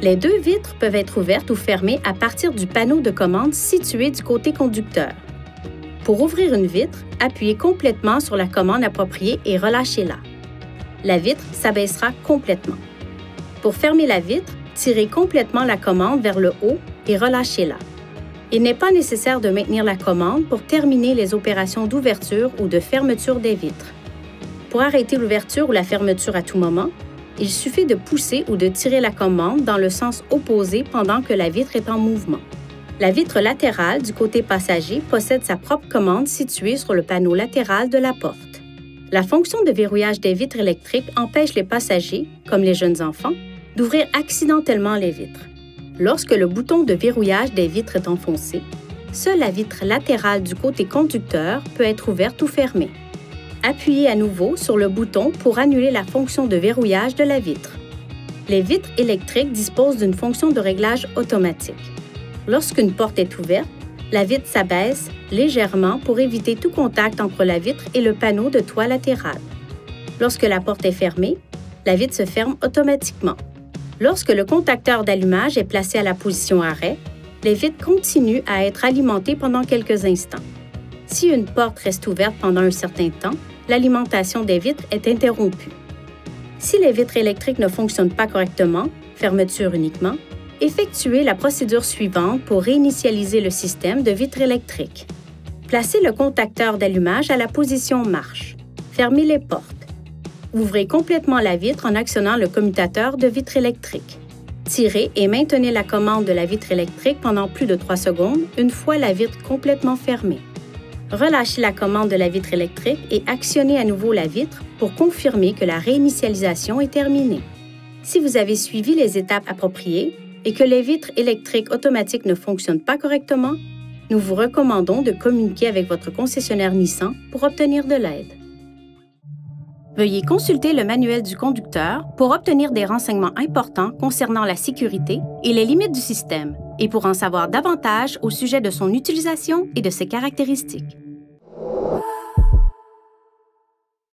Les deux vitres peuvent être ouvertes ou fermées à partir du panneau de commande situé du côté conducteur. Pour ouvrir une vitre, appuyez complètement sur la commande appropriée et relâchez-la. La vitre s'abaissera complètement. Pour fermer la vitre, tirez complètement la commande vers le haut et relâchez-la. Il n'est pas nécessaire de maintenir la commande pour terminer les opérations d'ouverture ou de fermeture des vitres. Pour arrêter l'ouverture ou la fermeture à tout moment, il suffit de pousser ou de tirer la commande dans le sens opposé pendant que la vitre est en mouvement. La vitre latérale du côté passager possède sa propre commande située sur le panneau latéral de la porte. La fonction de verrouillage des vitres électriques empêche les passagers, comme les jeunes enfants, d'ouvrir accidentellement les vitres. Lorsque le bouton de verrouillage des vitres est enfoncé, seule la vitre latérale du côté conducteur peut être ouverte ou fermée. Appuyez à nouveau sur le bouton pour annuler la fonction de verrouillage de la vitre. Les vitres électriques disposent d'une fonction de réglage automatique. Lorsqu'une porte est ouverte, la vitre s'abaisse légèrement pour éviter tout contact entre la vitre et le panneau de toit latéral. Lorsque la porte est fermée, la vitre se ferme automatiquement. Lorsque le contacteur d'allumage est placé à la position arrêt, les vitres continuent à être alimentées pendant quelques instants. Si une porte reste ouverte pendant un certain temps, l'alimentation des vitres est interrompue. Si les vitres électriques ne fonctionnent pas correctement, fermeture uniquement, effectuez la procédure suivante pour réinitialiser le système de vitres électriques. Placez le contacteur d'allumage à la position marche. Fermez les portes. Ouvrez complètement la vitre en actionnant le commutateur de vitre électrique. Tirez et maintenez la commande de la vitre électrique pendant plus de 3 secondes une fois la vitre complètement fermée. Relâchez la commande de la vitre électrique et actionnez à nouveau la vitre pour confirmer que la réinitialisation est terminée. Si vous avez suivi les étapes appropriées et que les vitres électriques automatiques ne fonctionnent pas correctement, nous vous recommandons de communiquer avec votre concessionnaire Nissan pour obtenir de l'aide. Veuillez consulter le manuel du conducteur pour obtenir des renseignements importants concernant la sécurité et les limites du système et pour en savoir davantage au sujet de son utilisation et de ses caractéristiques.